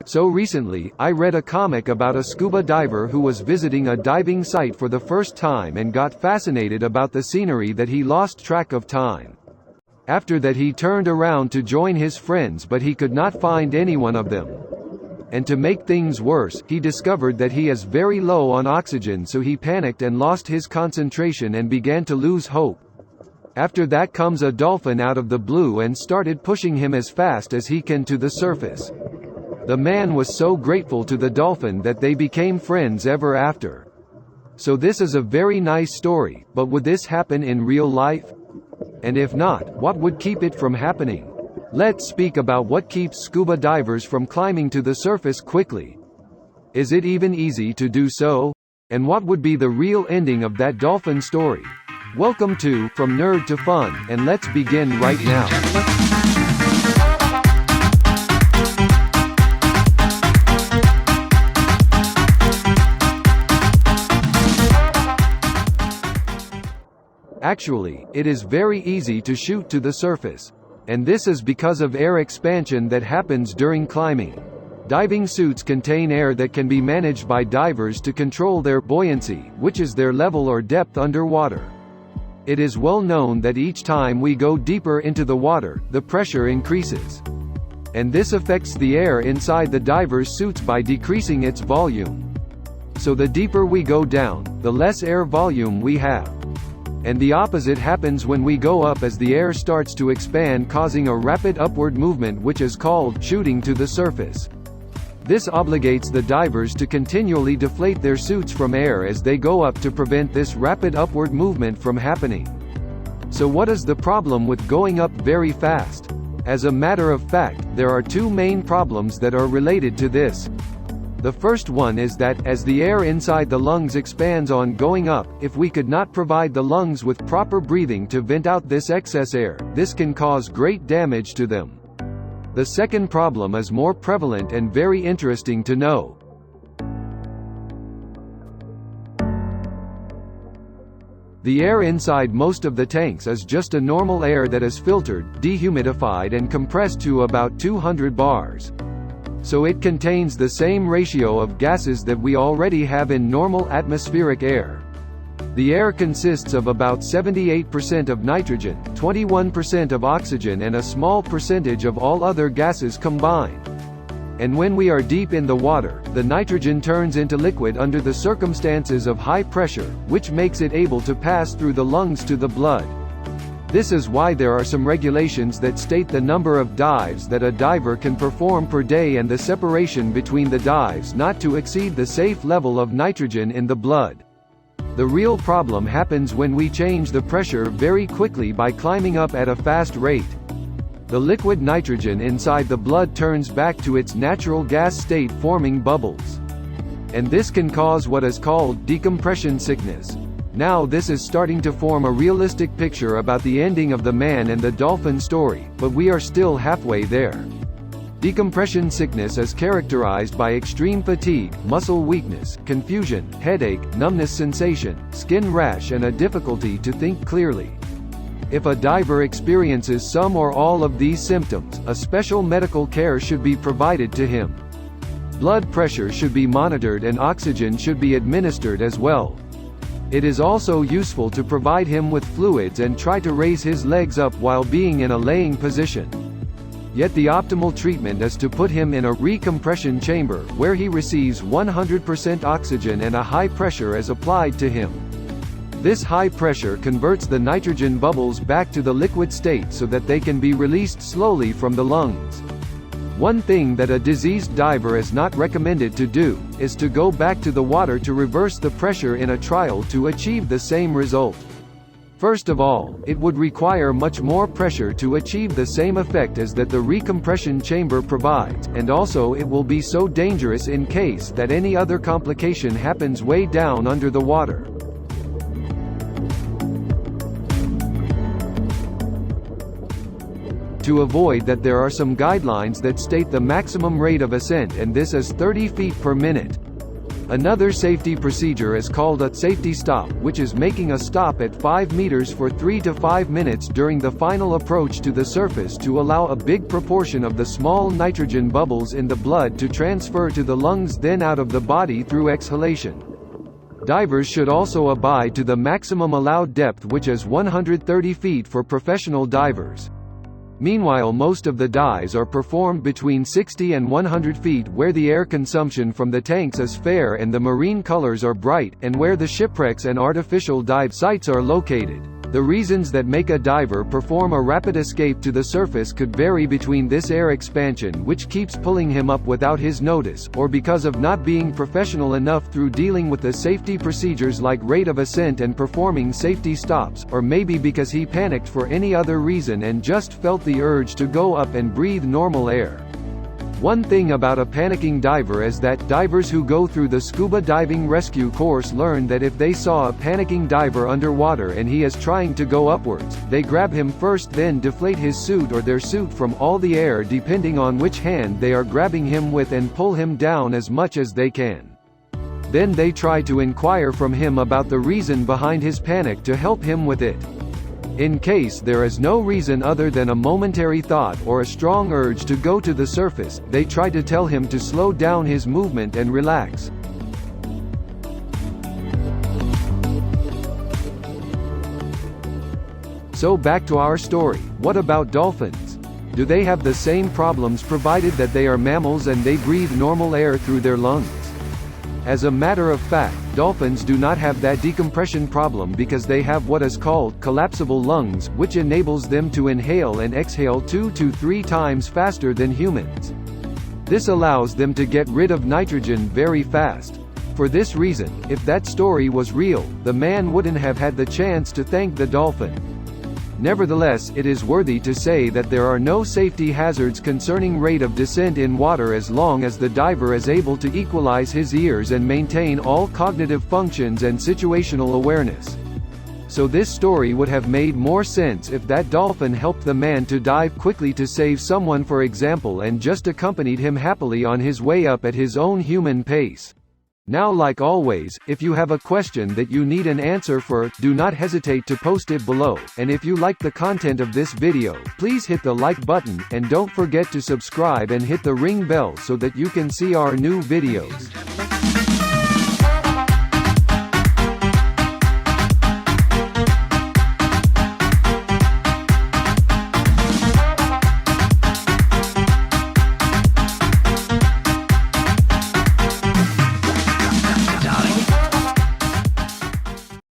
So recently, I read a comic about a scuba diver who was visiting a diving site for the first time and got fascinated about the scenery that he lost track of time. After that he turned around to join his friends, but he could not find any one of them. And to make things worse, he discovered that he is very low on oxygen, so he panicked and lost his concentration and began to lose hope. After that comes a dolphin out of the blue and started pushing him as fast as he can to the surface. The man was so grateful to the dolphin that they became friends ever after. So this is a very nice story, but would this happen in real life? And if not, what would keep it from happening? Let's speak about what keeps scuba divers from climbing to the surface quickly. Is it even easy to do so? And what would be the real ending of that dolphin story? Welcome to From Nerd to Fun, and let's begin right now. Actually, it is very easy to shoot to the surface. And this is because of air expansion that happens during climbing. Diving suits contain air that can be managed by divers to control their buoyancy, which is their level or depth underwater. It is well known that each time we go deeper into the water, the pressure increases. And this affects the air inside the diver's suits by decreasing its volume. So the deeper we go down, the less air volume we have. And the opposite happens when we go up, as the air starts to expand, causing a rapid upward movement, which is called shooting to the surface. This obligates the divers to continually deflate their suits from air as they go up to prevent this rapid upward movement from happening. So what is the problem with going up very fast? As a matter of fact, there are two main problems that are related to this. The first one is that, as the air inside the lungs expands on going up, if we could not provide the lungs with proper breathing to vent out this excess air, this can cause great damage to them. The second problem is more prevalent and very interesting to know. The air inside most of the tanks is just a normal air that is filtered, dehumidified and compressed to about 200 bars. So it contains the same ratio of gases that we already have in normal atmospheric air. The air consists of about 78% of nitrogen, 21% of oxygen and a small percentage of all other gases combined. And when we are deep in the water, the nitrogen turns into liquid under the circumstances of high pressure, which makes it able to pass through the lungs to the blood. This is why there are some regulations that state the number of dives that a diver can perform per day and the separation between the dives not to exceed the safe level of nitrogen in the blood. The real problem happens when we change the pressure very quickly by climbing up at a fast rate. The liquid nitrogen inside the blood turns back to its natural gas state, forming bubbles. And this can cause what is called decompression sickness. Now this is starting to form a realistic picture about the ending of the man and the dolphin story, but we are still halfway there. Decompression sickness is characterized by extreme fatigue, muscle weakness, confusion, headache, numbness sensation, skin rash and a difficulty to think clearly. If a diver experiences some or all of these symptoms, a special medical care should be provided to him. Blood pressure should be monitored and oxygen should be administered as well. It is also useful to provide him with fluids and try to raise his legs up while being in a laying position. Yet the optimal treatment is to put him in a recompression chamber, where he receives 100% oxygen and a high pressure is applied to him. This high pressure converts the nitrogen bubbles back to the liquid state so that they can be released slowly from the lungs. One thing that a diseased diver is not recommended to do, is to go back to the water to reverse the pressure in a trial to achieve the same result. First of all, it would require much more pressure to achieve the same effect as that the recompression chamber provides, and also it will be so dangerous in case that any other complication happens way down under the water. To avoid that, there are some guidelines that state the maximum rate of ascent, and this is 30 feet per minute. Another safety procedure is called a safety stop, which is making a stop at 5 meters for 3 to 5 minutes during the final approach to the surface to allow a big proportion of the small nitrogen bubbles in the blood to transfer to the lungs, then out of the body through exhalation. Divers should also abide to the maximum allowed depth, which is 130 feet for professional divers. Meanwhile, most of the dives are performed between 60 and 100 feet, where the air consumption from the tanks is fair and the marine colors are bright, and where the shipwrecks and artificial dive sites are located. The reasons that make a diver perform a rapid escape to the surface could vary between this air expansion, which keeps pulling him up without his notice, or because of not being professional enough through dealing with the safety procedures like rate of ascent and performing safety stops, or maybe because he panicked for any other reason and just felt the urge to go up and breathe normal air. One thing about a panicking diver is that divers who go through the scuba diving rescue course learn that if they saw a panicking diver underwater and he is trying to go upwards, they grab him first, then deflate his suit or their suit from all the air depending on which hand they are grabbing him with, and pull him down as much as they can. Then they try to inquire from him about the reason behind his panic to help him with it. In case there is no reason other than a momentary thought or a strong urge to go to the surface, they try to tell him to slow down his movement and relax. So back to our story. What about dolphins? Do they have the same problems, provided that they are mammals and they breathe normal air through their lungs? As a matter of fact, dolphins do not have that decompression problem because they have what is called collapsible lungs, which enables them to inhale and exhale 2 to 3 times faster than humans. This allows them to get rid of nitrogen very fast. For this reason, if that story was real, the man wouldn't have had the chance to thank the dolphin. Nevertheless, it is worthy to say that there are no safety hazards concerning rate of descent in water as long as the diver is able to equalize his ears and maintain all cognitive functions and situational awareness. So this story would have made more sense if that dolphin helped the man to dive quickly to save someone, for example, and just accompanied him happily on his way up at his own human pace. Now, like always, if you have a question that you need an answer for, do not hesitate to post it below, and if you like the content of this video, please hit the like button, and don't forget to subscribe and hit the ring bell so that you can see our new videos.